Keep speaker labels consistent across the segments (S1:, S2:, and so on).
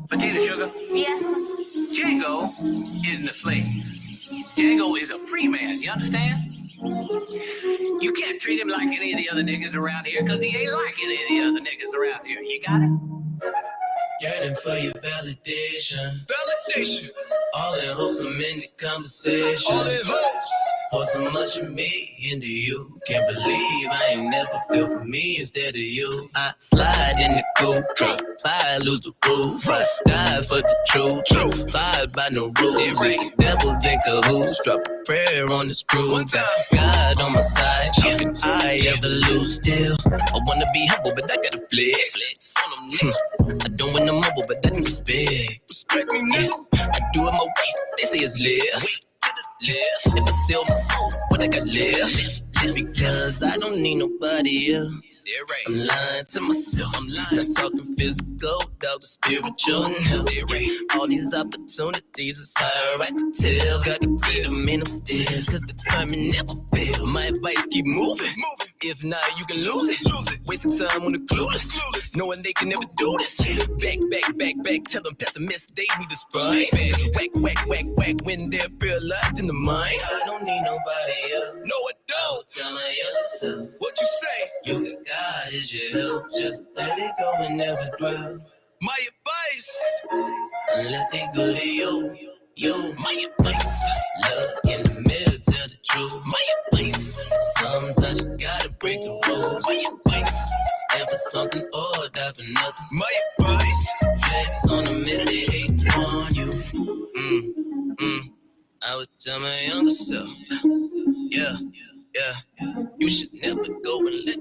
S1: Potato sugar,
S2: Yes.
S1: Django isn't a slave. Django is a free man, you understand? You can't treat him like any of the other niggas around here, because he ain't like any of the other niggas around here. You got it?
S3: Yearning for your validation. Validation. All in hopes I'm in the conversation. All in hopes. Pour so much of me into you. Can't believe I ain't never feel for me instead of you. I slide in the coupe. I lose the roof. I die for the truth. Abide by no rules. Devils in cahoots. Drop a prayer on the screw. Got God on my side. How can I ever lose still? I wanna be humble, but I gotta flex. I don't wanna mumble, but that ain't respect. Respect me, nigga. I do it my way. They say it's live. If I sell my soul, what I got left? Because I don't need nobody else. I'm lying to myself. I'm talking physical, dog, spiritual. Now all these opportunities is higher, I can tell. Got to beat them in upstairs, cause the timing never fails. My advice, keep moving. If not, you can lose it. Wasting time on the clueless. Knowing they can never do this. Back. Tell them pessimists they need to spy. Whack. When they're paralyzed in the mind. I don't need nobody else. No, I don't. Tell my other self. What you say? You got God as your help. Just let it go and never dwell. My advice. Unless they good to you. My advice. Look in the mirror, tell the truth. My advice. Sometimes you gotta break the rules. My advice. Stand for something or die for nothing. My advice. Flex on them if they hate on you. I would tell my younger self. Yeah. You should never go and let.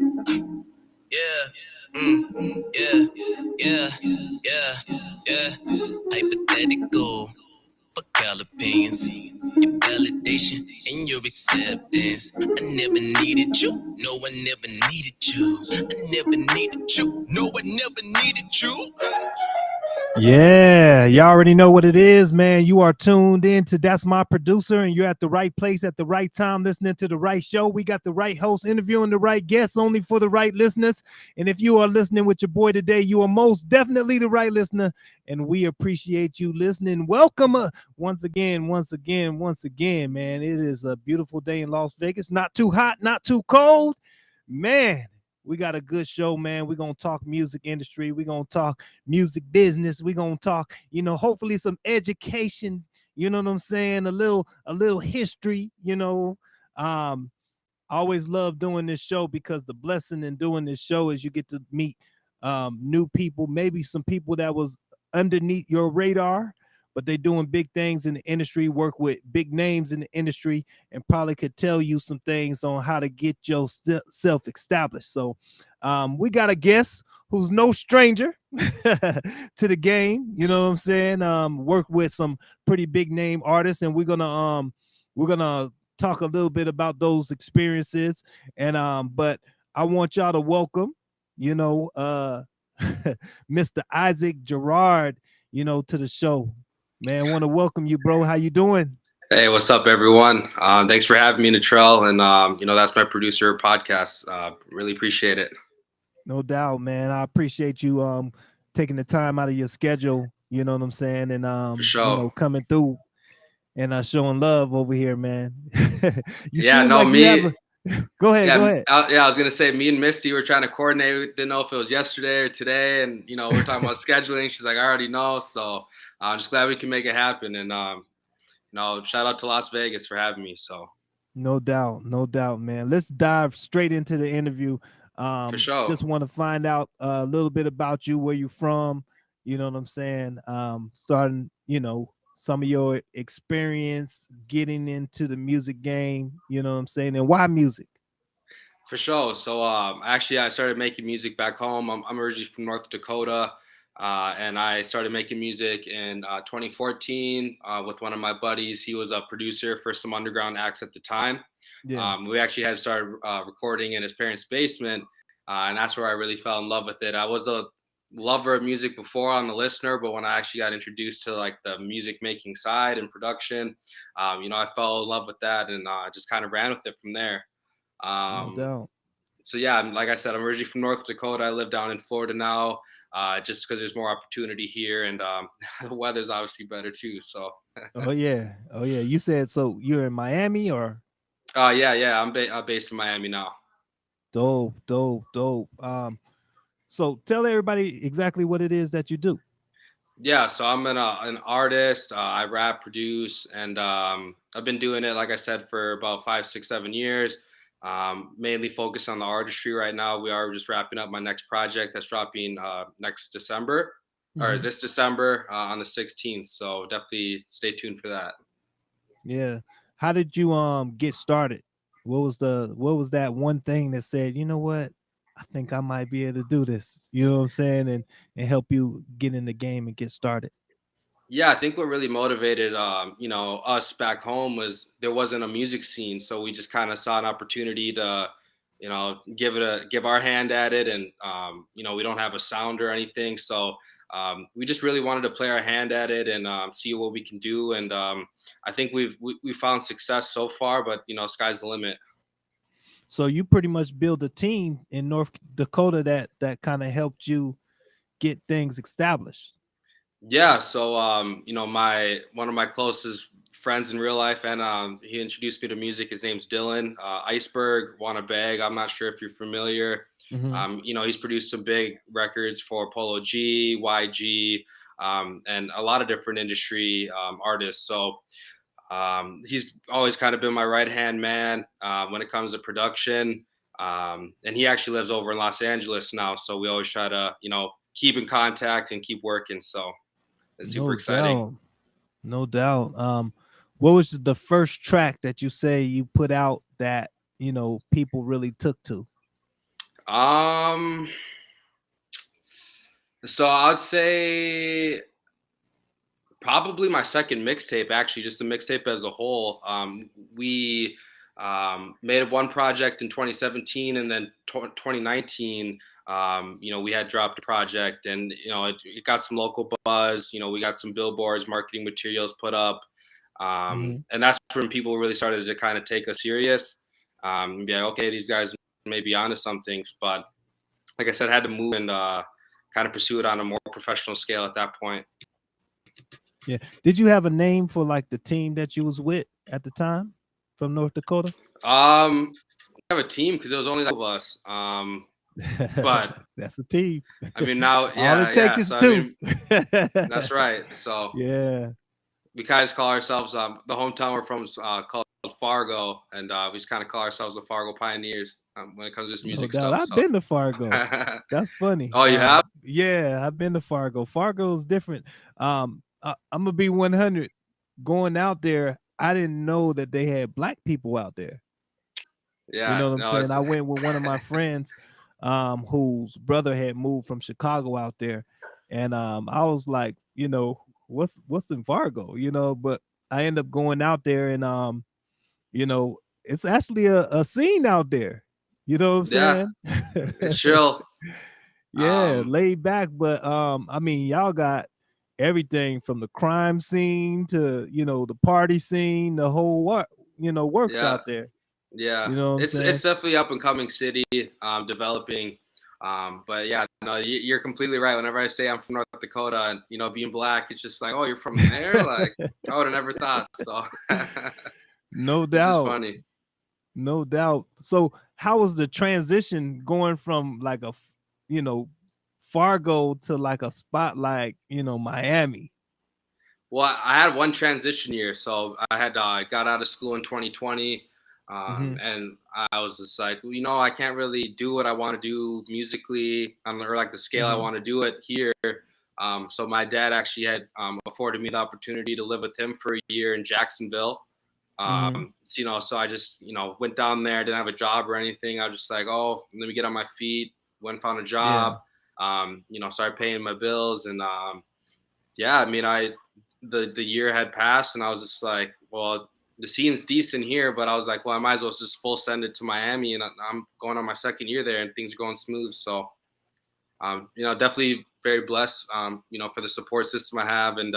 S3: Hypothetical. Fuck all opinions. Your validation and your acceptance. I never needed you. No one never needed you. I never needed you. No one never needed you.
S4: Yeah, y'all already know what it is, man. You are tuned in to That's My Producer, and you're at the right place at the right time, listening to the right show. We got the right host interviewing the right guests, only for the right listeners. And if you are listening with your boy today, you are most definitely the right listener, and we appreciate you listening. Welcome once again, man. It is a beautiful day in Las Vegas. Not too hot, not too cold, man. We got a good show, man. We're going to talk music industry. We're going to talk music business. We're going to talk, hopefully some education, you know what I'm saying? A little history, I always love doing this show because the blessing in doing this show is you get to meet new people, maybe some people that was underneath your radar, but they're doing big things in the industry, work with big names in the industry, and probably could tell you some things on how to get yourself established. So we got a guest who's no stranger to the game. You know what I'm saying? Work with some pretty big name artists, and we're gonna talk a little bit about those experiences. And but I want y'all to welcome, Mr. Isaac Gerard, to the show. Man, I want to welcome you, bro. How you doing?
S5: Hey, what's up, everyone? Thanks for having me, NATRELL, and that's my producer podcast. Really appreciate it.
S4: No doubt, man. I appreciate you taking the time out of your schedule. You know what I'm saying, and
S5: For sure.
S4: coming through and showing love over here, man. Go ahead.
S5: I was gonna say, me and Misty were trying to coordinate. We didn't know if it was yesterday or today, and we're talking about scheduling. She's like, I already know, so I'm just glad we can make it happen. And shout out to Las Vegas for having me. So
S4: no doubt, man. Let's dive straight into the interview.
S5: For sure.
S4: Just want to find out a little bit about you, where you from. You know what I'm saying? Starting, some of your experience getting into the music game. You know what I'm saying? And why music?
S5: For sure. So actually, I started making music back home. I'm originally from North Dakota, and I started making music in 2014 with one of my buddies. He was a producer for some underground acts at the time. Yeah. We actually had started recording in his parents' basement, and that's where I really fell in love with it. I was a lover of music before on the listener, but when I actually got introduced to like the music making side and production, I fell in love with that and just kind of ran with it from there.
S4: No
S5: Um,
S4: doubt.
S5: so yeah, like I said, I'm originally from North Dakota. I live down in Florida now, just because there's more opportunity here and the weather's obviously better too. So
S4: Oh yeah. Oh yeah. You said so you're in Miami or
S5: yeah, I'm based in Miami now.
S4: dope, dope, dope. So tell everybody exactly what it is that you do.
S5: Yeah, so I'm an artist. I rap, produce, and I've been doing it, like I said, for about 5, 6, 7 years. Mainly focused on the artistry right now. We are just wrapping up my next project that's dropping next December, or
S4: Mhm.
S5: this December on the 16th. So definitely stay tuned for that.
S4: Yeah. How did you get started? What was that one thing that said, you know what? I think I might be able to do this. You know what I'm saying? And help you get in the game and get started.
S5: Yeah, I think what really motivated, us back home was there wasn't a music scene, so we just kind of saw an opportunity to, give our hand at it, and we don't have a sound or anything, so we just really wanted to play our hand at it and see what we can do, and I think we found success so far, but sky's the limit.
S4: So you pretty much build a team in North Dakota that kind of helped you get things established.
S5: Yeah, so my one of my closest friends in real life, and he introduced me to music. His name's Dylan Iceberg. Want a bag? I'm not sure if you're familiar.
S4: Hmm.
S5: He's produced some big records for Polo G, YG, and a lot of different industry artists. So he's always kind of been my right hand man when it comes to production. And he actually lives over in Los Angeles now, so we always try to keep in contact and keep working. So it's super
S4: No
S5: exciting.
S4: doubt. No doubt. What was the first track that you say you put out that, people really took to?
S5: Um, so I'd say probably my second mixtape, actually, just the mixtape as a whole. We made one project in 2017, and then 2019, we had dropped a project, and it got some local buzz. We got some billboards, marketing materials put up,
S4: Mhm.
S5: and that's when people really started to kind of take us serious. And be like, okay, these guys may be onto some things, but like I said, I had to move and kind of pursue it on a more professional scale at that point.
S4: Yeah. Did you have a name for like the team that you was with at the time from North Dakota?
S5: We have a team because there was only like two of us. But
S4: That's a team.
S5: I mean now,
S4: All it
S5: yeah,
S4: takes
S5: yeah.
S4: is
S5: So I
S4: two.
S5: mean, that's right. So
S4: Yeah.
S5: we kind of call ourselves the hometown we're from is called Fargo, and we just kind of call ourselves the Fargo Pioneers when it comes to this
S4: No
S5: music
S4: doubt.
S5: stuff.
S4: I've
S5: So,
S4: been to Fargo. That's funny.
S5: oh, you have?
S4: Yeah, I've been to Fargo. Fargo is different. I'm gonna be 100. Going out there, I didn't know that they had black people out there. You
S5: Yeah,
S4: know what I'm
S5: no,
S4: saying?
S5: it's
S4: I went with one of my friends, whose brother had moved from Chicago out there, and I was like, what's in Fargo? But I end up going out there, and it's actually a scene out there. You know what I'm
S5: yeah,
S4: saying?
S5: it's chill.
S4: Yeah,
S5: Um,
S4: laid back, but I mean, y'all got everything from the crime scene to the party scene, the whole works
S5: yeah,
S4: out there.
S5: yeah,
S4: You know what I'm
S5: it's
S4: saying?
S5: definitely up and coming city, developing. But yeah, no, you're completely right. Whenever I say I'm from North Dakota, and being black, it's just like, oh, you're from there. Like I would have never thought. So
S4: No
S5: it's just
S4: doubt,
S5: funny.
S4: no doubt. So, how was the transition going from like you know, Fargo to like a spot like Miami?
S5: Well, I had one transition year, so I had got out of school in 2020,
S4: Hmm.
S5: and I was just like, well, I can't really do what I want to do musically or like the scale I
S4: Hmm.
S5: want to do it here. So my dad actually had afforded me the opportunity to live with him for a year in Jacksonville.
S4: Hmm.
S5: So I just went down there, didn't have a job or anything. I was just like, oh, let me get on my feet. Went and found a job.
S4: Yeah.
S5: Started paying my bills, and yeah, I mean, the year had passed, and I was just like, well, the scene's decent here, but I was like, well, I might as well just full send it to Miami, and I'm going on my second year there, and things are going smooth. So, definitely very blessed, for the support system I have, and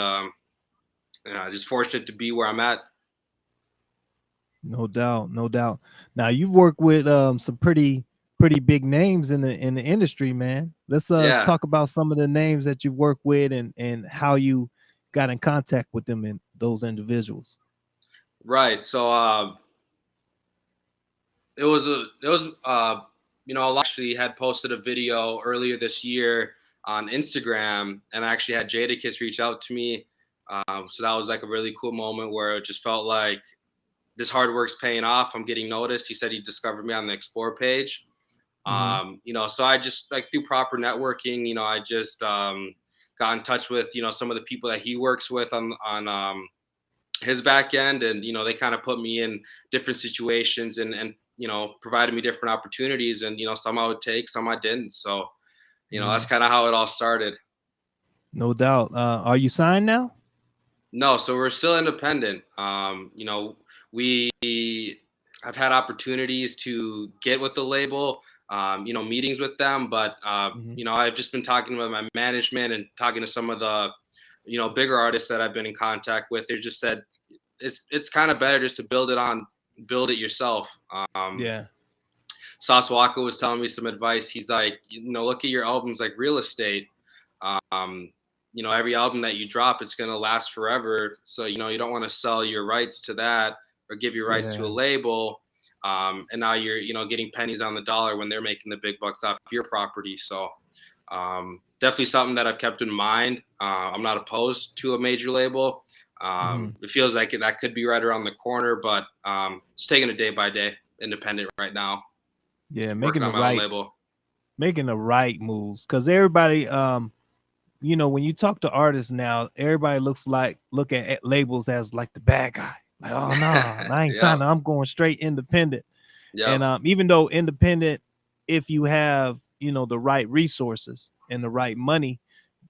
S5: just fortunate to be where I'm at.
S4: No doubt, no doubt. Now you've worked with some pretty big names in the industry, man. Let's
S5: Yeah,
S4: talk about some of the names that you've worked with and how you got in contact with them and those individuals.
S5: right. So a lot actually had posted a video earlier this year on Instagram, and I actually had Jadakiss reach out to me. So that was like a really cool moment where it just felt like this hard work's paying off. I'm getting noticed. He said he discovered me on the Explore page.
S4: Mm-hmm.
S5: So I just like through proper networking, I just got in touch with, some of the people that he works with on his back end, and they kind of put me in different situations and provided me different opportunities, and some I would take, some I didn't. So that's kind of how it all started.
S4: No doubt. Are you signed now?
S5: No, so we're still independent. We have had opportunities to get with the label, meetings with them, but I've just been talking with my management and talking to some of the bigger artists that I've been in contact with. They just said it's kind of better just to build it yourself.
S4: Yeah.
S5: Sauce Walker was telling me some advice. He's like, look at your albums like real estate. Every album that you drop, it's going to last forever. So, you don't want to sell your rights to that or give your rights to a label. And now you're, getting pennies on the dollar when they're making the big bucks off your property. So definitely something that I've kept in mind. I'm not opposed to a major label. It feels like that could be right around the corner, but just taking it day by day, independent right now.
S4: Yeah,
S5: Working on my own label.
S4: Making the right moves, because everybody, when you talk to artists now, everybody look at labels as like the bad guy. Like, oh no, I ain't signing. I'm going straight independent.
S5: Yep.
S4: And even though independent, if you have the right resources and the right money,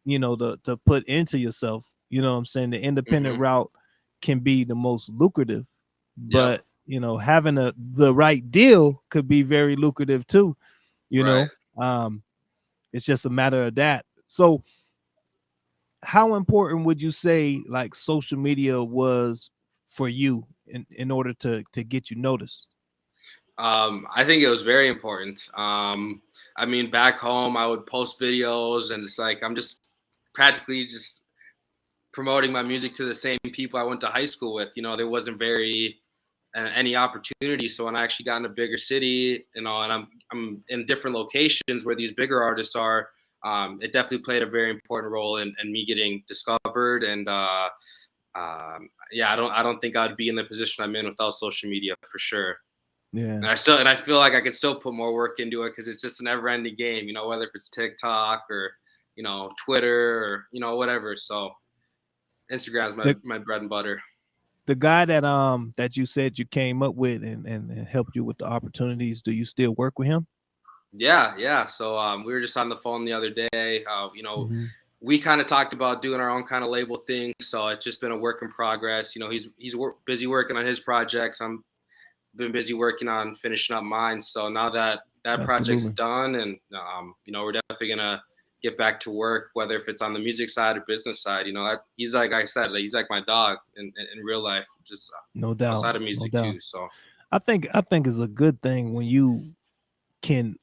S4: to put into yourself, what I'm saying, the independent route can be the most lucrative. But having the right deal could be very lucrative too. It's just a matter of that. So how important would you say like social media was for you in order to get you noticed?
S5: I think it was very important. Back home, I would post videos, and it's like I'm just practically just promoting my music to the same people I went to high school with. There wasn't any opportunity. So when I actually got in a bigger city, and I'm in different locations where these bigger artists are, it definitely played a very important role in me getting discovered. And I don't think I'd be in the position I'm in without social media for sure.
S4: Yeah.
S5: And I feel like I could still put more work into it because it's just a never ending game, whether if it's TikTok or, Twitter or, whatever. So Instagram is my bread and butter.
S4: The guy that you said you came up with and helped you with the opportunities, do you still work with him?
S5: Yeah. So we were just on the phone the other day. We kind of talked about doing our own kind of label thing. So it's just been a work in progress. He's busy working on his projects. I'm been busy working on finishing up mine. So now that project's done, and we're definitely gonna get back to work, whether if it's on the music side or business side. He's like I said, he's like my dog in real life, just
S4: no doubt
S5: outside of music too. So
S4: I think it's a good thing when you can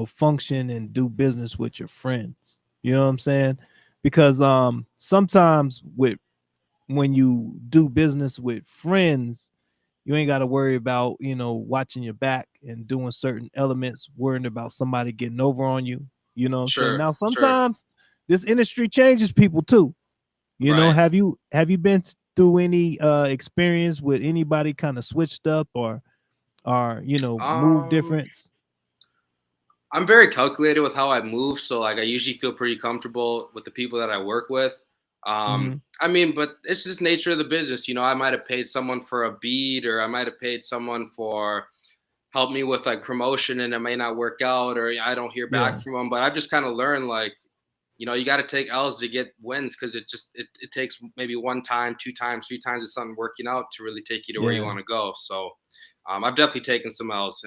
S4: function and do business with your friends. You know what I'm saying? Because sometimes when you do business with friends, you ain't got to worry about watching your back and doing certain elements, worrying about somebody getting over on you. You know what I'm saying? Now sometimes this industry changes people too. Have you been through any experience with anybody kind of switched up or move difference?
S5: I'm very calculated with how I move, so like I usually feel pretty comfortable with the people that I work with. But it's just nature of the business. I might have paid someone for a beat, or I might have paid someone for help me with like promotion, and it may not work out, or I don't hear back from them. But I've just kind of learned like, you got to take L's to get wins, because it takes maybe one time, two times, three times of something working out to really take you to where you want to go. So I've definitely taken some L's.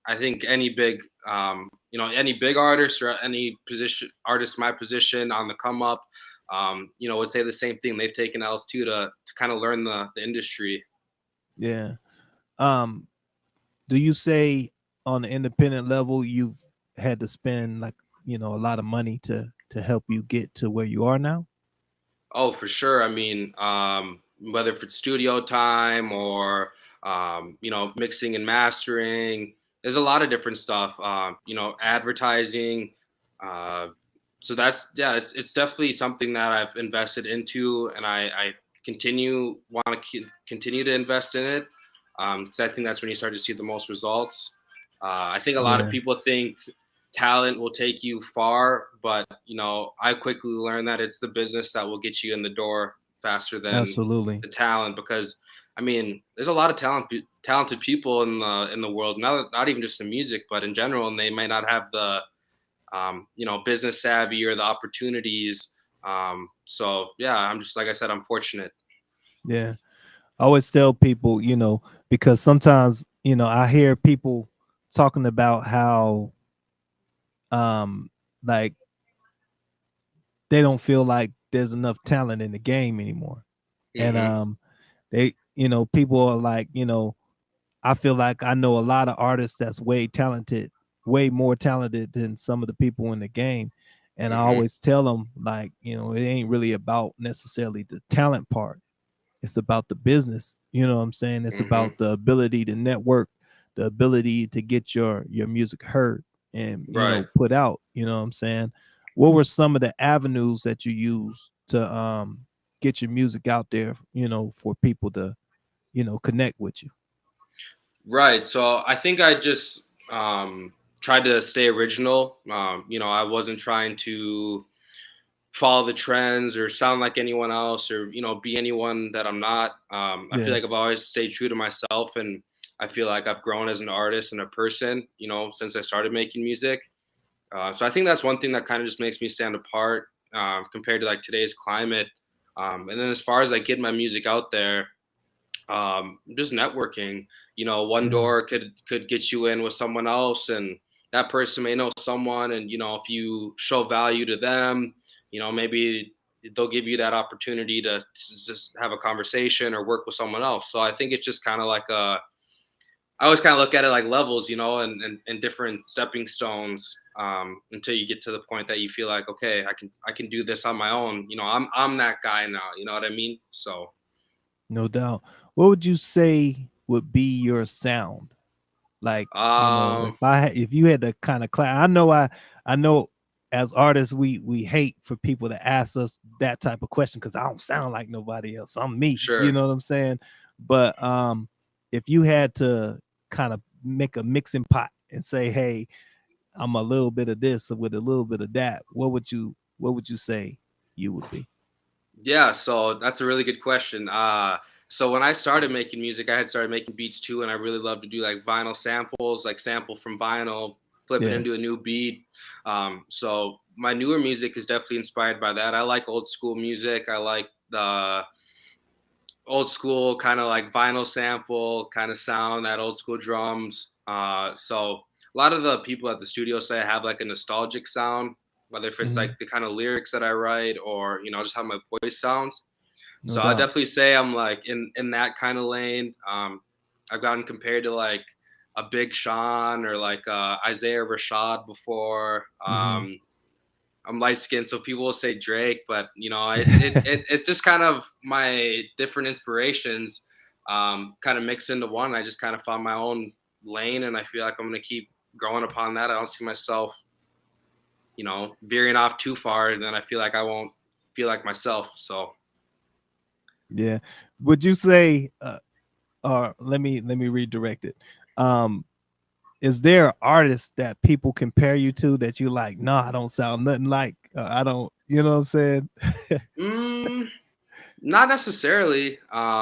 S5: I think any big, any big artist or any position artist, my position on the come up, would say the same thing. They've taken L's too to kind of learn the industry.
S4: Yeah. Um, do you say on the independent level you've had to spend like, a lot of money to help you get to where you are now?
S5: Oh, for sure. I mean, whether if it's studio time or mixing and mastering, there's a lot of different stuff. Advertising. Uh, so that's yeah, it's definitely something that I've invested into, and I want to continue to invest in it. Because I think that's when you start to see the most results. I think a lot of
S4: Yeah,
S5: people think talent will take you far, but I quickly learned that it's the business that will get you in the door faster than
S4: absolutely.
S5: the talent. Because I mean, there's a lot of talented people in the world, not even just in music, but in general, and they may not have the business savvy or the opportunities. So yeah, I'm just like I said, I'm fortunate.
S4: Yeah. I always tell people, because sometimes, I hear people talking about how um like they don't feel like there's enough talent in the game anymore. And
S5: Hmm.
S4: they, people are like, I feel like I know a lot of artists that's way talented, way more talented than some of the people in the game. And I
S5: Hmm.
S4: always tell them like, it ain't really about necessarily the talent part. It's about the business. You know what I'm saying? It's
S5: Hmm.
S4: about the ability to network, the ability to get your music heard and
S5: Right.
S4: put out. You know what I'm saying? What were some of the avenues that you use to get your music out there, for people to, connect with you?
S5: Right. So I think I just tried to stay original. I wasn't trying to follow the trends or sound like anyone else or be anyone that I'm not. I feel
S4: Yeah.
S5: like I've always stayed true to myself, and I feel like I've grown as an artist and a person, since I started making music. So I think that's one thing that kind of just makes me stand apart compared to like today's climate. And then as far as like getting my music out there, just networking. One
S4: Yeah.
S5: door could get you in with someone else, and that person may know someone, and if you show value to them, maybe they'll give you that opportunity to just have a conversation or work with someone else. So I think it's just kind of like I always kind of look at it like levels, and different stepping stones until you get to the point that you feel like, okay, I can do this on my own. I'm that guy now. You know what I mean? So.
S4: No doubt. What would you say would be your sound? Like, if
S5: Um,
S4: if you had to kind of class, I know as artists we hate for people to ask us that type of question because I don't sound like nobody else. I'm me. You
S5: Sure.
S4: know what I'm saying? But if you had to kind of make a mixing pot and say, hey, I'm a little bit of this with a little bit of that, what would you say you would be?
S5: Yeah, so that's a really good question. So when I started making music, I had started making beats too, and I really love to do like vinyl samples, like sample from vinyl, flip it
S4: Yeah.
S5: into a new beat. So my newer music is definitely inspired by that. I like old school music. I like the old school kind of like vinyl sample kind of sound, that old school drums. So a lot of the people at the studio say I have like a nostalgic sound, whether if it's
S4: Hmm.
S5: like the kind of lyrics that I write or just how my voice sounds.
S4: No
S5: So I
S4: doubt.
S5: definitely say I'm like in that kind of lane. I've gotten compared to like a Big Sean or like Isaiah Rashad before.
S4: Hmm.
S5: I'm light skinned, so people will say Drake, but it's just kind of my different inspirations kind of mixed into one. I just kind of found my own lane, and I feel like I'm gonna keep growing upon that. I don't see myself, veering off too far, and then I feel like I won't feel like myself. So.
S4: Yeah. Would you say or let me redirect it. Um, is there artists that people compare you to that you like? No, I don't sound nothing like. I don't. You know what I'm saying?
S5: Mm, Not necessarily. I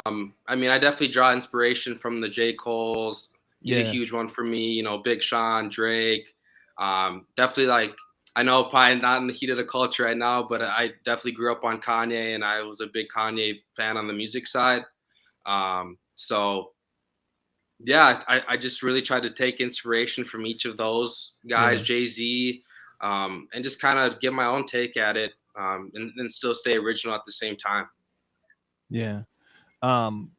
S5: mean, I definitely draw inspiration from the J. Cole's. He's a
S4: Yeah.
S5: huge one for me. Big Sean, Drake. Definitely like I know probably not in the heat of the culture right now, but I definitely grew up on Kanye, and I was a big Kanye fan on the music side. So yeah, I just really tried to take inspiration from each of those guys,
S4: Yeah.
S5: Jay-Z, and just kind of give my own take at it, and still stay original at the same time.
S4: Yeah. Um,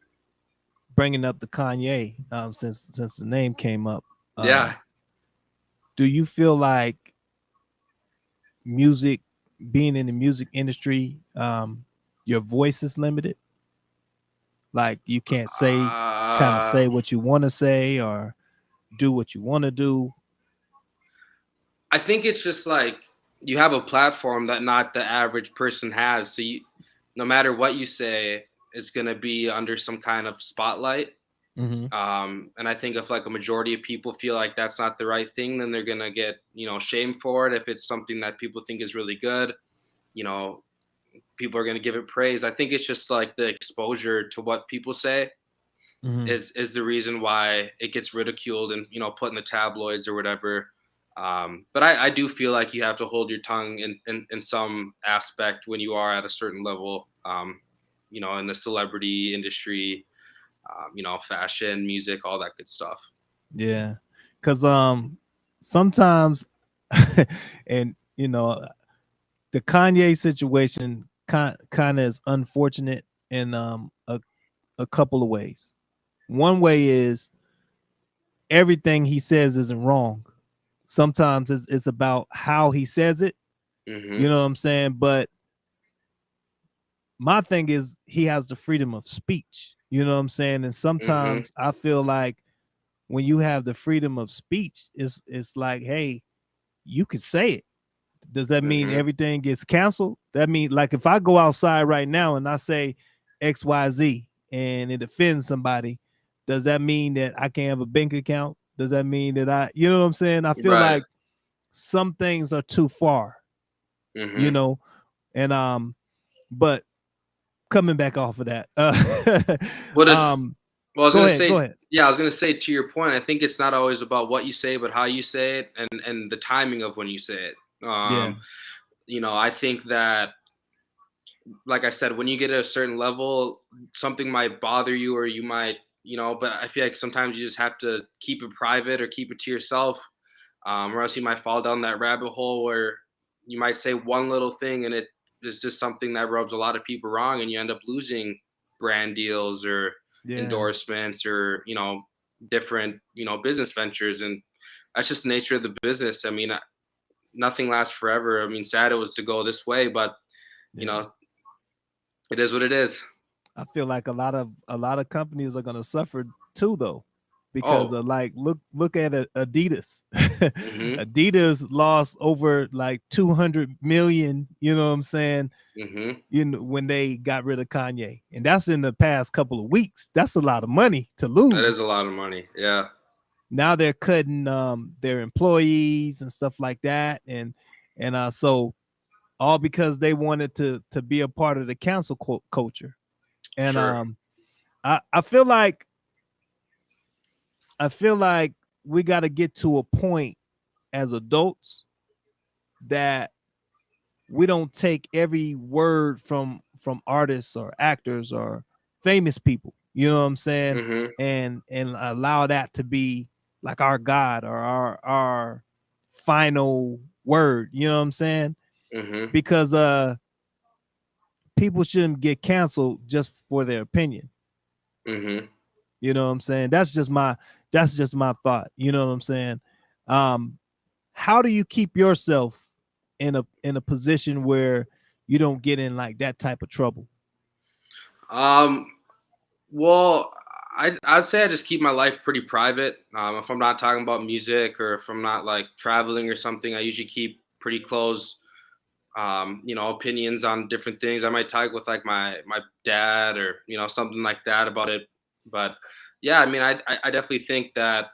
S4: Bringing up the Kanye, since the name came up,
S5: Yeah.
S4: do you feel like music, being in the music industry, your voice is limited? Like you can't kind of
S5: Uh,
S4: say what you want to say or do what you want to do.
S5: I think it's just like you have a platform that not the average person has. So no matter what you say, it's gonna be under some kind of spotlight.
S4: Mm-hmm.
S5: And I think if like a majority of people feel like that's not the right thing, then they're gonna get, shamed for it. If it's something that people think is really good, you know, people are gonna give it praise. I think it's just like the exposure to what people say
S4: Mm-hmm.
S5: is the reason why it gets ridiculed and put in the tabloids or whatever. But I do feel like you have to hold your tongue in some aspect when you are at a certain level. In the celebrity industry, fashion, music, all that good stuff.
S4: Yeah, because sometimes, and the Kanye situation kind of is unfortunate in a couple of ways. One way is everything he says isn't wrong. Sometimes it's about how he says it. You
S5: Hmm.
S4: know what I'm saying? But my thing is he has the freedom of speech. You know what I'm saying? And
S5: Hmm.
S4: sometimes I feel like when you have the freedom of speech, it's like, hey, you can say it. Does that mean
S5: Hmm.
S4: everything gets canceled? That mean, like, if I go outside right now and I say XYZ and it offends somebody, does that mean that I can't have a bank account? Does that mean that you know what I'm saying? I feel
S5: Right.
S4: like some things are too far, you
S5: Hmm.
S4: know, and but coming back off of that,
S5: What it,
S4: um,
S5: well, I was
S4: go
S5: gonna
S4: ahead, go
S5: say,
S4: ahead.
S5: yeah, I was gonna say to your point. I think it's not always about what you say, but how you say it and the timing of when you say it.
S4: Yeah,
S5: I think that, like I said, when you get at a certain level, something might bother you, or you might, but I feel like sometimes you just have to keep it private or keep it to yourself, or else you might fall down that rabbit hole where you might say one little thing and it is just something that rubs a lot of people wrong, and you end up losing brand deals or
S4: yeah,
S5: endorsements or, different, business ventures. And that's just the nature of the business. I mean, nothing lasts forever. I mean, sad it was to go this way, but, you
S4: yeah.
S5: know, it is what it is.
S4: I feel like a lot of companies are gonna suffer too, though, because
S5: Oh,
S4: like look at Adidas.
S5: mhm,
S4: Adidas lost over like 200 million. You know what I'm saying?
S5: mhm.
S4: When they got rid of Kanye, and that's in the past couple of weeks. That's a lot of money to
S5: That is a
S4: lose.
S5: lot of money. Yeah.
S4: Now they're cutting their employees and stuff like that, and so all because they wanted to be a part of the cancel culture. And
S5: Sure.
S4: I feel like we got to get to a point as adults that we don't take every word from artists or actors or famous people, you know what I'm saying,
S5: Mhm,
S4: and allow that to be like our god or our final word, you know what I'm saying?
S5: mhm,
S4: Because people shouldn't get canceled just for their opinion.
S5: mhm.
S4: You know what I'm saying? That's just my thought. You know what I'm saying? Um, how do you keep yourself in a position where you don't get in like that type of trouble?
S5: Um, well, I'd say I just keep my life pretty private. If I'm not talking about music or if I'm not like traveling or something, I usually keep pretty close, opinions on different things. I might talk with like my dad or something like that about it. But yeah, I mean, I definitely think that,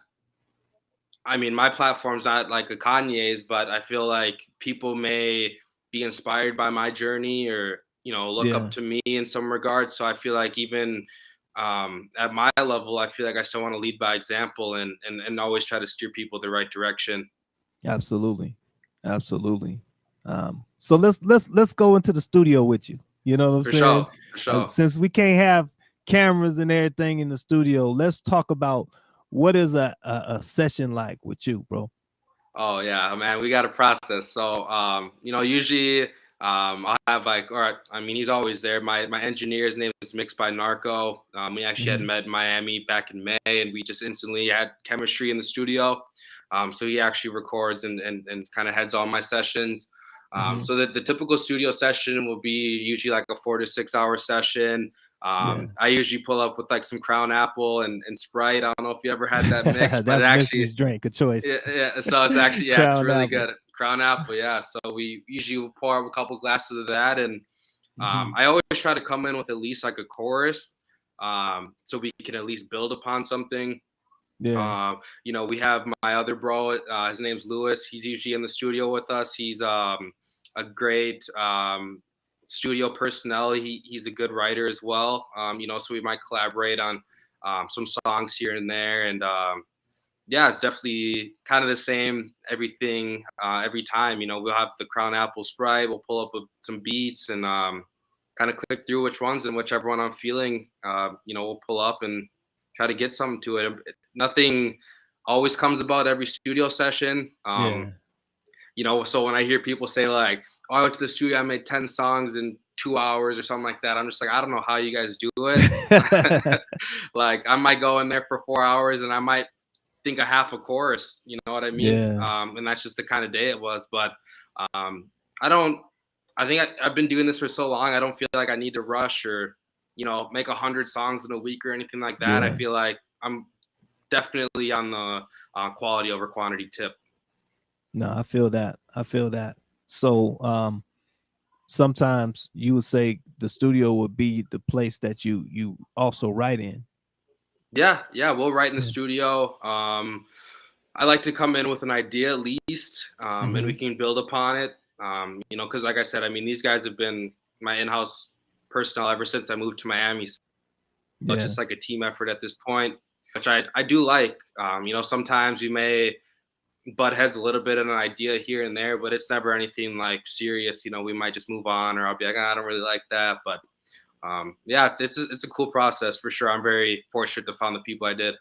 S5: I mean, my platform's not like a Kanye's, but I feel like people may be inspired by my journey or, look up
S4: Yeah,
S5: to me in some regards. So I feel like even at my level, I feel like I still want to lead by example and always try to steer people the right direction.
S4: absolutely, absolutely. So let's go into the studio with you. You know what I'm
S5: For
S4: saying?
S5: sure. For sure.
S4: Since we can't have cameras and everything in the studio, let's talk about what is a session like with you, bro?
S5: Oh yeah, man, we got a process. So usually I'll have like, or I mean, he's always there. My engineer's name is Mixed by Narco. We actually had
S4: Mhm.
S5: met in Miami back in May, and we just instantly had chemistry in the studio. So he actually records and kind of heads all my sessions.
S4: Mhm.
S5: So the typical studio session will be usually like a 4 to 6 hour session.
S4: Yeah.
S5: I usually pull up with like some Crown Apple and Sprite. I don't know if you ever had that mix, but it
S4: That's
S5: actually,
S4: Mrs. Drink, a choice.
S5: yeah, yeah. So it's actually, yeah, it's
S4: Crown
S5: really
S4: Apple.
S5: good. Crown Apple, yeah. So we usually will pour up a couple glasses of that, and
S4: Mhm.
S5: I always try to come in with at least like a chorus, so we can at least build upon something.
S4: Yeah.
S5: We have my other bro. His name's Lewis. He's usually in the studio with us. He's a great studio personnel. He's a good writer as well. So we might collaborate on some songs here and there, and yeah, it's definitely kind of the same everything every time. We'll have the Crown Apple Sprite. We'll pull up some beats and kind of click through which ones, and whichever one I'm feeling, we'll pull up and try to get something to it. Nothing always comes about every studio session.
S4: Yeah.
S5: So when I hear people say like, "Oh, I went to the studio, I made 10 songs in 2 hours or something like that," I'm just like, I don't know how you guys do it. Like I might go in there for 4 hours and I might think a half a chorus, you know what I mean?
S4: Yeah.
S5: And that's just the kind of day it was. But um, I don't. I think I've been doing this for so long. I don't feel like I need to rush or, make 100 songs in a week or anything like that. I
S4: Yeah.
S5: feel like I'm definitely on the quality over quantity tip.
S4: No, I feel that. I feel that. So, sometimes you would say the studio would be the place that you also write in.
S5: Yeah, we'll write in the
S4: Yeah.
S5: studio. I like to come in with an idea at least, and we
S4: Mhm.
S5: can build upon it. Because like I said, I mean, these guys have been my in-house personnel ever since I moved to Miami. So it's
S4: Yeah.
S5: just like a team effort at this point, which I do like. Sometimes we may butt heads a little bit in an idea here and there, but it's never anything like serious. We might just move on, or I'll be like, "Ah, I don't really like that." But yeah, it's a cool process for sure. I'm very fortunate to find the people I did.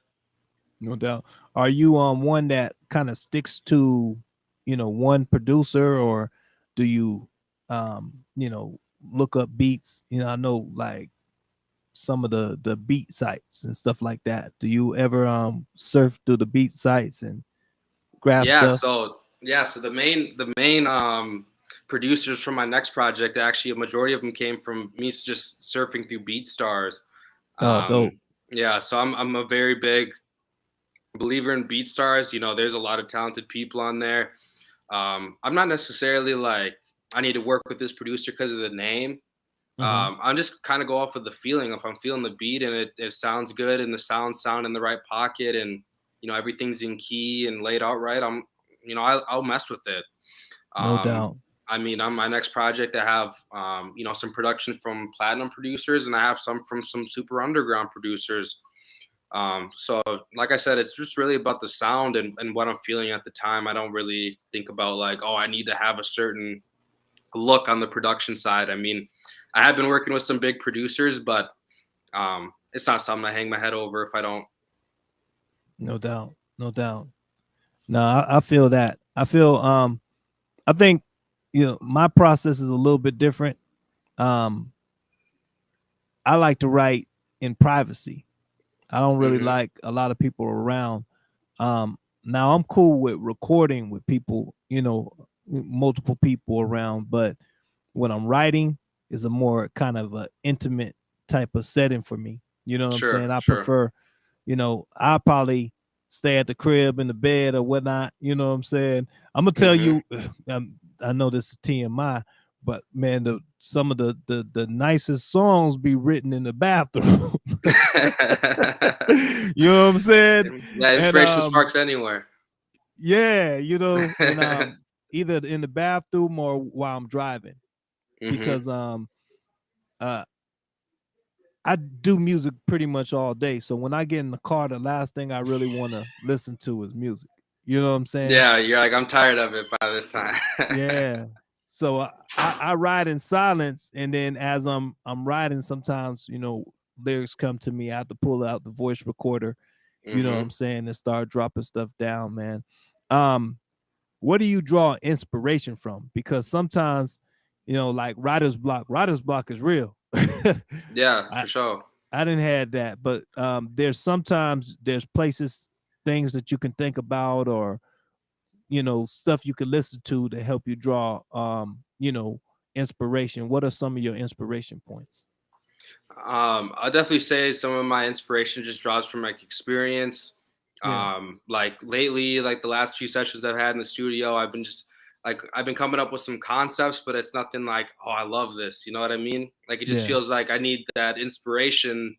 S4: No doubt. Are you one that kind of sticks to, one producer, or do you look up beats? I know like some of the beat sites and stuff like that. Do you ever surf through the beat sites and grab
S5: Yeah,
S4: stuff?
S5: so the main producers from my next project, actually a majority of them came from me just surfing through BeatStars.
S4: Oh, dope.
S5: Yeah, so I'm a very big believer in BeatStars. There's a lot of talented people on there. I'm not necessarily like I need to work with this producer because of the name.
S4: Hmm.
S5: I'm just kind of go off of the feeling. If I'm feeling the beat and it sounds good and the sound in the right pocket and everything's in key and laid out right, I'll mess with it.
S4: No
S5: Um,
S4: doubt.
S5: I mean, on my next project, I have some production from platinum producers and I have some from some super underground producers. So like I said, it's just really about the sound and what I'm feeling at the time. I don't really think about like, oh, I need to have a certain look on the production side. I mean, I have been working with some big producers, but it's not something I hang my head over if I don't.
S4: No doubt. No doubt. No, I feel that. I think, my process is a little bit different. Um, I like to write in privacy. I don't really
S5: Hmm.
S4: like a lot of people around. Now I'm cool with recording with people, multiple people around, but when I'm writing is a more kind of a intimate type of setting for me. You know what I'm
S5: Sure,
S4: saying? I
S5: sure.
S4: prefer, I'll probably stay at the crib in the bed or whatnot. You know what I'm saying? I'm gonna tell
S5: Hmm.
S4: you, I know this is TMI, but man, some of the nicest songs be written in the bathroom. You know what I'm saying?
S5: Yeah,
S4: And
S5: inspiration sparks anywhere.
S4: yeah, and either in the bathroom or while I'm driving,
S5: Hmm.
S4: because uh I do music pretty much all day. So when I get in the car, the last thing I really want to listen to is music. You know what I'm saying?
S5: Yeah, you're like, I'm tired of it by this time.
S4: Yeah. So I ride in silence, and then as I'm riding, sometimes lyrics come to me. I have to pull out the voice recorder You know what I'm saying, and start dropping stuff down, man. What do you draw inspiration from? Because sometimes, you know, like writer's block is real.
S5: Yeah,
S4: I,
S5: for sure.
S4: I didn't have that, but there's places, things that you can think about, or you know, stuff you can listen to help you draw you know, inspiration. What are some of your inspiration points?
S5: I'll definitely say some of my inspiration just draws from like experience.
S4: Yeah.
S5: Like lately, like the last few sessions I've had in the studio, I've been coming up with some concepts, but it's nothing like, oh, I love this. You know what I mean? Like it just
S4: Yeah.
S5: feels like I need that inspiration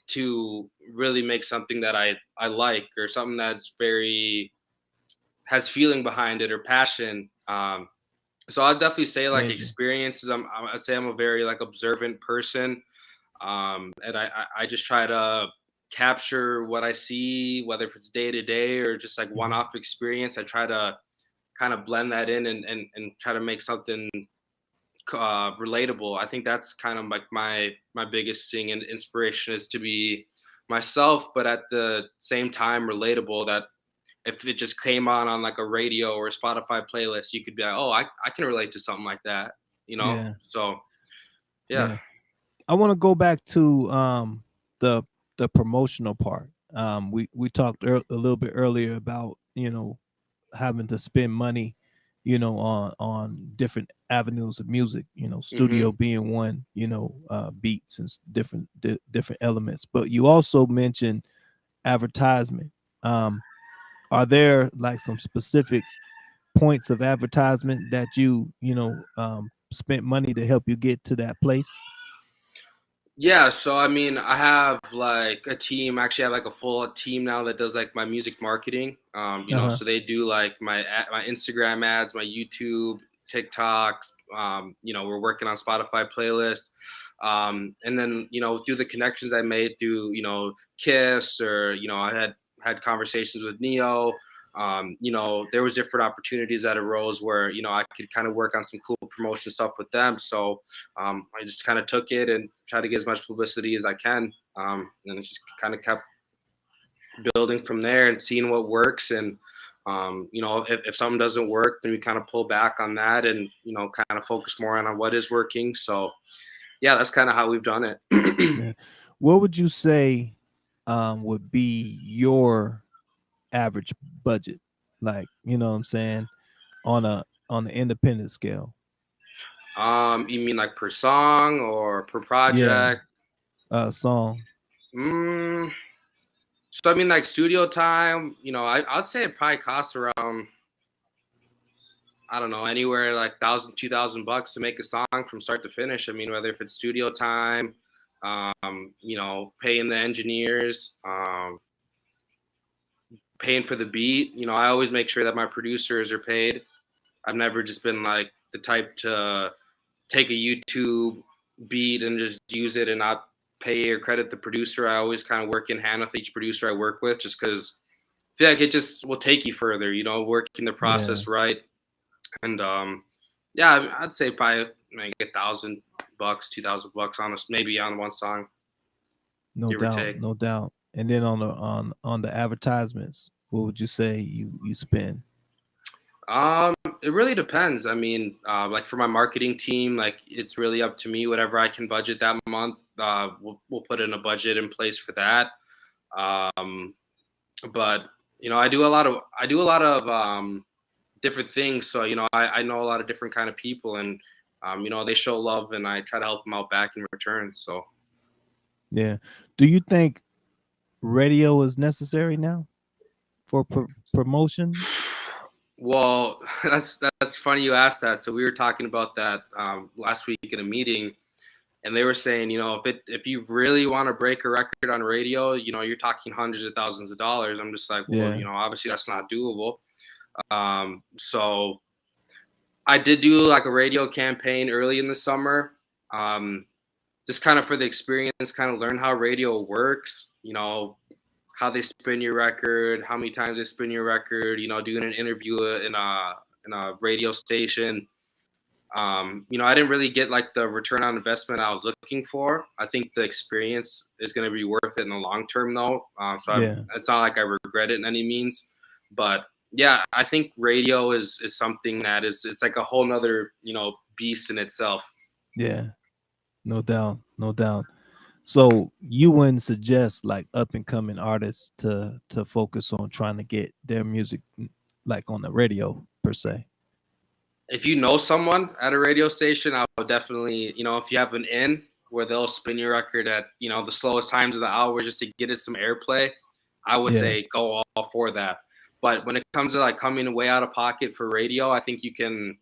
S5: to really make something that I like, or something that's very has feeling behind it or passion. So I'd definitely say like
S4: Amazing.
S5: experiences. I'd say I'm a very like observant person, and I just try to capture what I see, whether if it's day to day or just like one
S4: Mhm.
S5: off experience. I try to kind of blend that in and try to make something relatable. I think that's kind of like my biggest thing and inspiration is to be myself, but at the same time relatable. That if it just came on like a radio or a Spotify playlist, you could be like, oh, I can relate to something like that, you know?
S4: Yeah.
S5: So yeah.
S4: Yeah. I want to go back to the promotional part. We talked a little bit earlier about, you know, having to spend money, you know, on different avenues of music, you know, studio
S5: Hmm.
S4: being one, you know, beats and different elements. But you also mentioned advertisement. Um, are there like some specific points of advertisement that you know, spent money to help you get to that place?
S5: Yeah, so I mean, I have like a team. Actually, I have like a full team now that does like my music marketing.
S4: Uh-huh.
S5: So they do like my Instagram ads, my YouTube, TikToks. We're working on Spotify playlists. And then through the connections I made through Kiss, or I had conversations with Neo. There was different opportunities that arose where I could kind of work on some cool promotion stuff with them. So I just kind of took it and tried to get as much publicity as I can, and it just kind of kept building from there and seeing what works. And if something doesn't work, then we kind of pull back on that and kind of focus more on what is working. So yeah, that's kind of how we've done it.
S4: Yeah. What would you say would be your average budget? Like, you know what I'm saying, on the independent scale.
S5: You mean like per song or per
S4: Yeah.
S5: project?
S4: Song.
S5: Mm, so I mean, like studio time, I'd say it probably costs around, I don't know, anywhere like $1,000, $2,000 to make a song from start to finish. I mean, whether if it's studio time, paying the engineers, paying for the beat. I always make sure that my producers are paid. I've never just been like the type to take a YouTube beat and just use it and not pay or credit the producer. I always kind of work in hand with each producer I work with, just because I feel like it just will take you further, working the
S4: Yeah.
S5: process right. And yeah, I'd say probably make $1,000, $2,000 on us, maybe on one song,
S4: No
S5: give or
S4: doubt,
S5: take.
S4: no doubt. And then on the advertisements, what would you say you spend?
S5: It really depends. I mean, like for my marketing team, like it's really up to me. Whatever I can budget that month, we'll put in a budget in place for that. Um, but I do a lot of different things. So I know a lot of different kind of people, and they show love, and I try to help them out back in return. So
S4: Yeah. Do you think radio is necessary now for promotion?
S5: well, that's funny you asked that. So we were talking about that last week in a meeting, and they were saying, if you really want to break a record on radio, you're talking hundreds of thousands of dollars. I'm just like, well,
S4: Yeah.
S5: obviously that's not doable. So I did do like a radio campaign early in the summer, just kind of for the experience, kind of learn how radio works, how they spin your record, how many times they spin your record, doing an interview in a radio station. I didn't really get like the return on investment I was looking for. I think the experience is going to be worth it in the long term, though. It's not like I regret it in any means, but yeah, I think radio is something that it's like a whole nother, beast in itself.
S4: Yeah, no doubt, no doubt. So you wouldn't suggest like up and coming artists to focus on trying to get their music like on the radio per se?
S5: If you know someone at a radio station, I would definitely, if you have an in where they'll spin your record at, the slowest times of the hour just to get it some airplay, I would say go all for that. But when it comes to like coming way out of pocket for radio, I think you can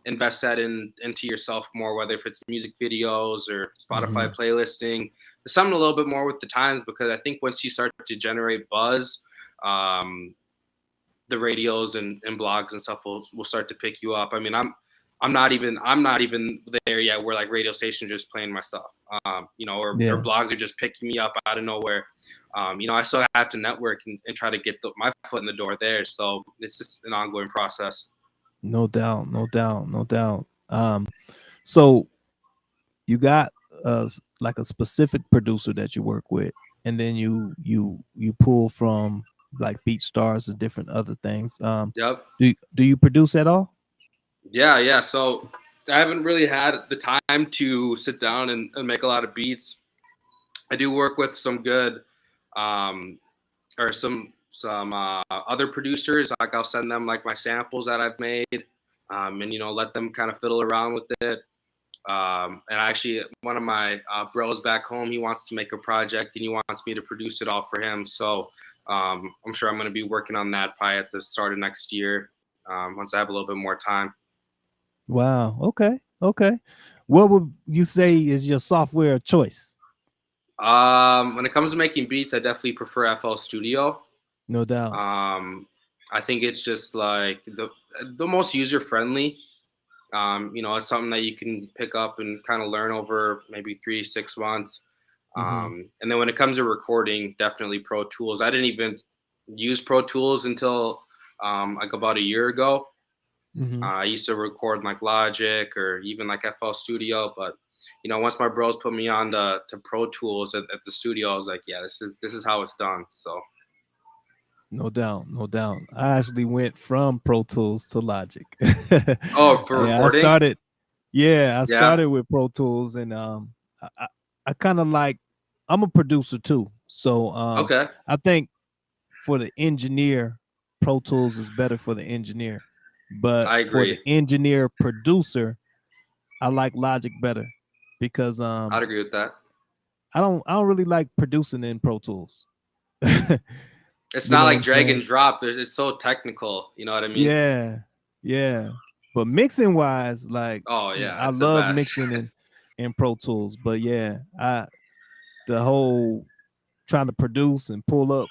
S5: invest that into yourself more, whether if it's music videos or Spotify playlisting, something a little bit more with the times, because I think once you start to generate buzz, the radios and blogs and stuff will start to pick you up. I mean, I'm not even there yet where like radio stations just playing my stuff, or blogs are just picking me up out of nowhere. I still have to network and try to get my foot in the door there. So it's just an ongoing process.
S4: No doubt, no doubt, no doubt. So you got like a specific producer that you work with, and then you pull from like beat stars and different other things.
S5: Yep.
S4: Do you produce at all?
S5: Yeah. So I haven't really had the time to sit down and make a lot of beats. I do work with some good, or some other producers. Like I'll send them like my samples that I've made, and let them kind of fiddle around with it. And actually, one of my bros back home, he wants to make a project and he wants me to produce it all for him. So I'm sure I'm going to be working on that probably at the start of next year, once I have a little bit more time.
S4: Wow. Okay. What would you say is your software of choice?
S5: When it comes to making beats, I definitely prefer FL Studio.
S4: No doubt.
S5: I think it's just like the most user friendly. It's something that you can pick up and kind of learn over maybe 3-6 months. And then when it comes to recording, definitely Pro Tools. I didn't even use Pro Tools until like about a year ago. I used to record like Logic or even like FL Studio, but once my bros put me on to Pro Tools at the studio, I was like, yeah, this is how it's done. So.
S4: No doubt. I actually went from Pro Tools to Logic.
S5: Oh, for recording?
S4: I started with Pro Tools, and I kind of like, I'm a producer too. So
S5: okay.
S4: I think for the engineer, Pro Tools is better for the engineer. But
S5: I agree.
S4: For the engineer producer, I like Logic better because
S5: I'd agree with that.
S4: I don't really like producing in Pro Tools.
S5: It's not like drag and drop. It's so technical. You know what I mean?
S4: Yeah. But mixing wise, like,
S5: oh yeah,
S4: I love mixing in Pro Tools. But yeah, the whole trying to produce and pull up,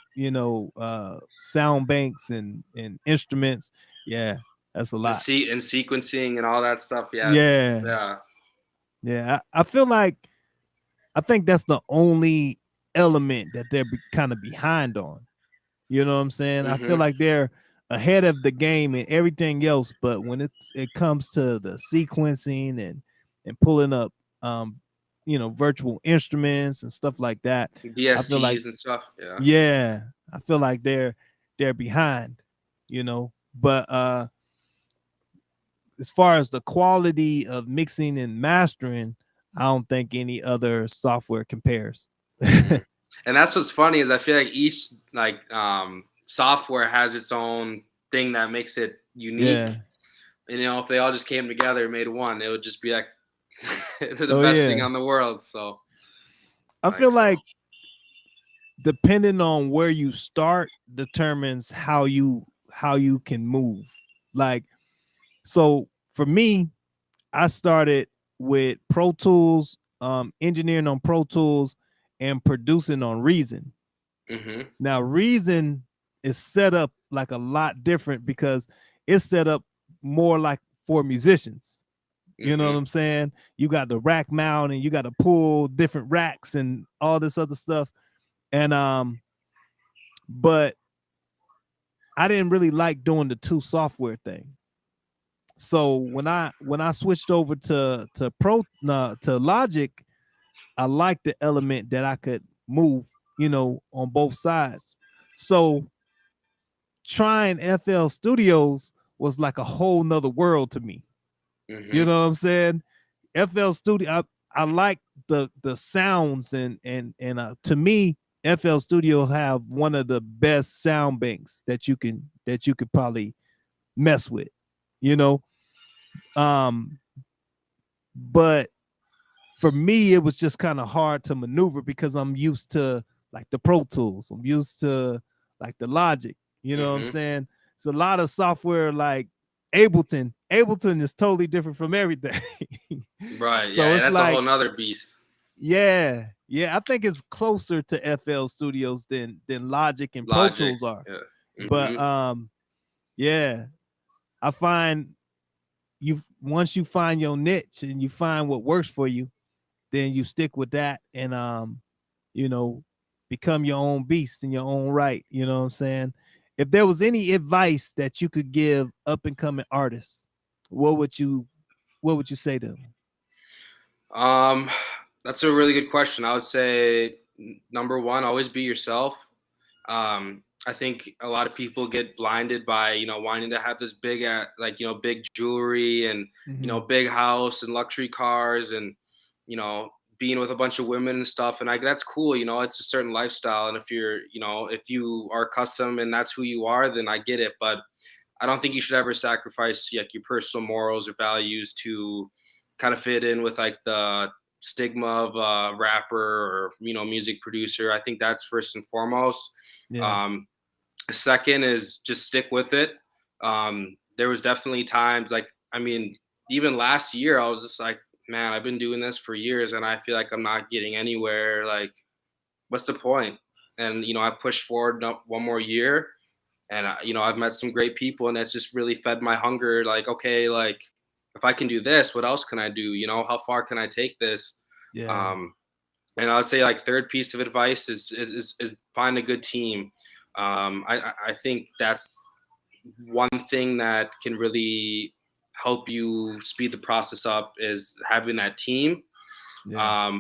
S4: sound banks and instruments. Yeah, that's a lot.
S5: And sequencing and all that stuff. Yeah.
S4: I feel like, I think that's the only element that they're kind of behind on. You know what I'm saying? I feel like they're ahead of the game and everything else, but when it comes to the sequencing and pulling up, virtual instruments and stuff like that,
S5: VSTs and stuff.
S4: Yeah, I feel like they're behind. But as far as the quality of mixing and mastering, I don't think any other software compares.
S5: And that's what's funny is I feel like each software has its own thing that makes it unique.
S4: Yeah.
S5: And if they all just came together and made one, it would just be like the best thing on the world. So
S4: I feel like depending on where you start determines how you can move. Like, so for me, I started with Pro Tools, engineering on Pro Tools and producing on Reason. Now Reason is set up like a lot different because it's set up more like for musicians. You know what I'm saying? You got the rack mount and you got to pull different racks and all this other stuff. And but I didn't really like doing the two software thing. So when I switched over to Logic, I liked the element that I could move, on both sides. So trying FL Studios was like a whole nother world to me. You know what I'm saying? FL Studio, I like the sounds and to me, FL Studio have one of the best sound banks that you could probably mess with, you know. But for me, it was just kind of hard to maneuver because I'm used to like the Pro Tools. I'm used to like the Logic. You know what I'm saying? It's a lot of software like Ableton. Ableton is totally different from everything.
S5: Right.
S4: So
S5: Yeah.
S4: it's
S5: That's a
S4: like,
S5: whole nother beast.
S4: yeah, I think it's closer to FL Studios than Logic and Pro
S5: Logic.
S4: Tools are.
S5: Yeah.
S4: But yeah, I find once you find your niche and you find what works for you, then you stick with that and you know, become your own beast in your own right. You know what I'm saying? If there was any advice that you could give up and coming artists, what would you say to them?
S5: That's a really good question. I would say number one, always be yourself. I think a lot of people get blinded by wanting to have this big big jewelry and big house and luxury cars and being with a bunch of women and stuff, and that's cool. It's a certain lifestyle, and if you are custom and that's who you are, then I get it. But I don't think you should ever sacrifice like your personal morals or values to kind of fit in with like the stigma of a rapper or music producer. I think that's first and foremost.
S4: Yeah.
S5: um Second is just stick with it. There was definitely times like, I mean, even last year I was just like, man, I've been doing this for years and I feel like I'm not getting anywhere. Like, what's the point? And I pushed forward one more year, and I've met some great people, and that's just really fed my hunger. Like, okay, like if I can do this, what else can I do? How far can I take this?
S4: Yeah.
S5: um and I would say like third piece of advice is find a good team. I think that's one thing that can really help you speed the process up is having that team.
S4: Yeah.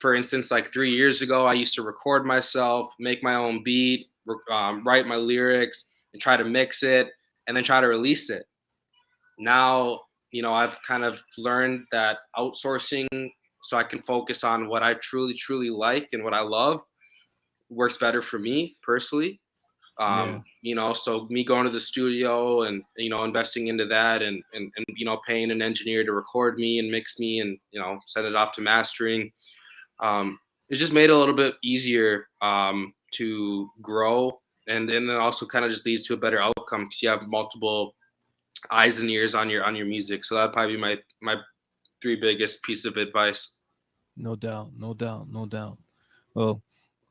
S5: For instance, like 3 years ago, I used to record myself, make my own beat, write my lyrics, and try to mix it, and then try to release it. Now, I've kind of learned that outsourcing so I can focus on what I truly, truly like and what I love works better for me personally.
S4: Yeah.
S5: So me going to the studio and investing into that and paying an engineer to record me and mix me and send it off to mastering, it just made it a little bit easier to grow, and then it also kind of just leads to a better outcome because you have multiple eyes and ears on your music. So that'd probably be my three biggest piece of advice.
S4: No doubt. No doubt. No doubt. Well,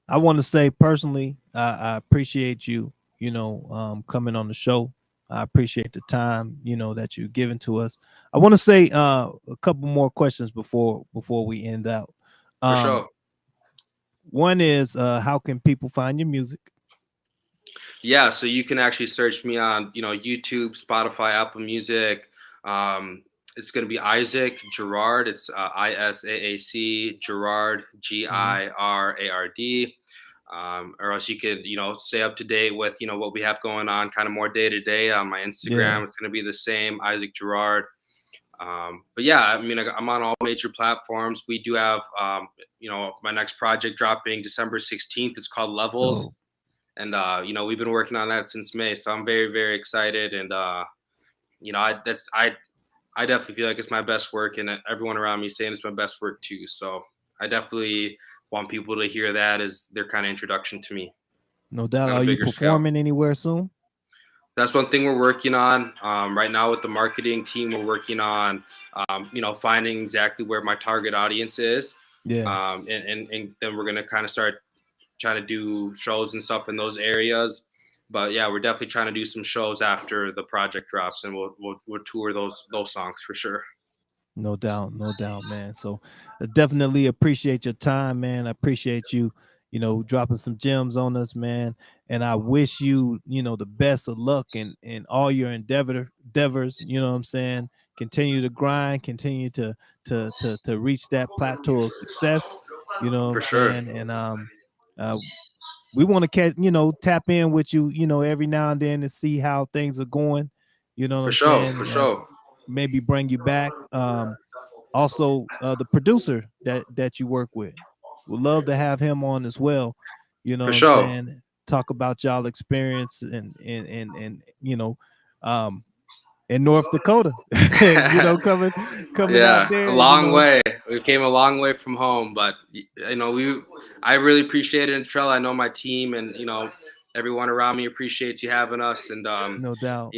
S4: I want to say personally, I appreciate you, coming on the show. I appreciate the time, that you've given to us. I want to say a couple more questions before we end out.
S5: For sure.
S4: One is how can people find your music?
S5: Yeah, so you can actually search me on, YouTube, Spotify, Apple Music. It's going to be Isaac Girard. It's Isaac Girard, Girard. Or else you could, stay up to date with, what we have going on kind of more day to day on my Instagram.
S4: Yeah.
S5: It's going to be the same, Isaac Girard. But yeah, I mean, I'm on all major platforms. We do have, my next project dropping December 16th. It's called Levels.
S4: Dope.
S5: And, we've been working on that since May. So I'm very, very excited. And, I definitely feel like it's my best work, and everyone around me is saying it's my best work too. So I definitely want people to hear that as their kind of introduction to me.
S4: No doubt.
S5: On a
S4: Are you
S5: bigger
S4: performing
S5: scale.
S4: anywhere soon?
S5: That's one thing we're working on right now with the marketing team. We're working on, finding exactly where my target audience is.
S4: Yeah.
S5: And then we're going to kind of start trying to do shows and stuff in those areas. But yeah, we're definitely trying to do some shows after the project drops, and we'll tour those songs for sure.
S4: No doubt, man. So I definitely appreciate your time, man. I appreciate you, dropping some gems on us, man. And I wish you, the best of luck in all your endeavors. You know what I'm saying? Continue to grind, continue to reach that plateau of success. You know what
S5: For
S4: I'm
S5: sure.
S4: saying? And uh, we want to tap in with you, every now and then to see how things are going. You know what
S5: For
S4: I'm
S5: sure.
S4: saying?
S5: For sure.
S4: Maybe bring you back. Also, the producer that you work with, would love to have him on as well. You know
S5: For
S4: what I'm
S5: sure.
S4: saying? Talk about y'all experience and in North Dakota, coming out
S5: Yeah, a
S4: there,
S5: long way. We came a long way from home, but I really appreciate it, Trell. I know my team and everyone around me appreciates you having us, and
S4: no doubt.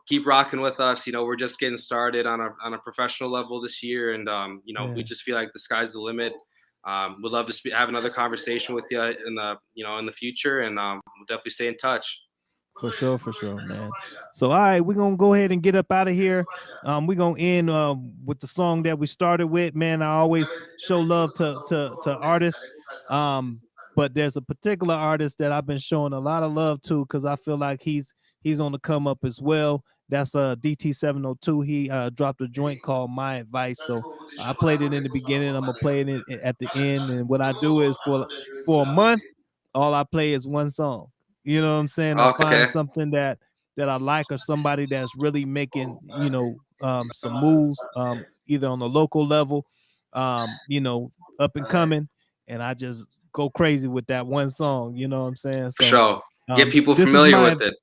S5: keep rocking with us. We're just getting started on a professional level this year, and we
S4: Yeah.
S5: just feel like the sky's the limit. We'd love to have another conversation with you in the future, and we'll definitely stay in touch.
S4: For sure, man. So, all right, we're gonna go ahead and get up out of here. We're gonna end with the song that we started with. Man, I always show love to artists. But there's a particular artist that I've been showing a lot of love to because I feel like he's on the come up as well. That's DT702. He dropped a joint called My Advice. So I played it in the beginning. I'm gonna play it at the end. And what I do is for a month, all I play is one song. You know what I'm saying? I find
S5: Okay,
S4: something that I like, or somebody that's really making, some moves, either on the local level, up and coming, and I just go crazy with that one song. You know what I'm saying?
S5: for
S4: So,
S5: sure. Get people
S4: this is
S5: familiar
S4: my
S5: with it.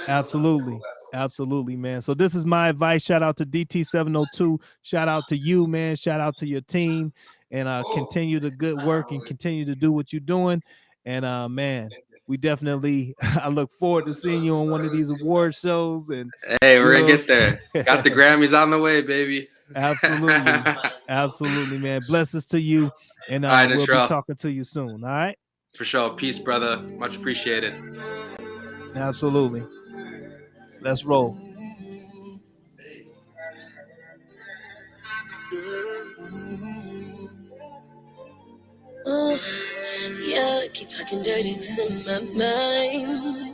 S4: absolutely, man. So this is my advice. Shout out to DT702. Shout out to you, man. Shout out to your team, and continue the good work and continue to do what you're doing. And man, we definitely I look forward to seeing you on one of these award shows. And
S5: Hey,
S4: you
S5: we're gonna
S4: know,
S5: get there. Got the Grammys on the way, baby.
S4: absolutely, absolutely, man. Blessings to you, and
S5: All right,
S4: we'll be
S5: Natrell.
S4: talking to you soon. All right,
S5: For sure. Peace, brother. Much appreciated.
S4: absolutely. Let's roll.
S3: Yeah, keep talking dirty to my mind.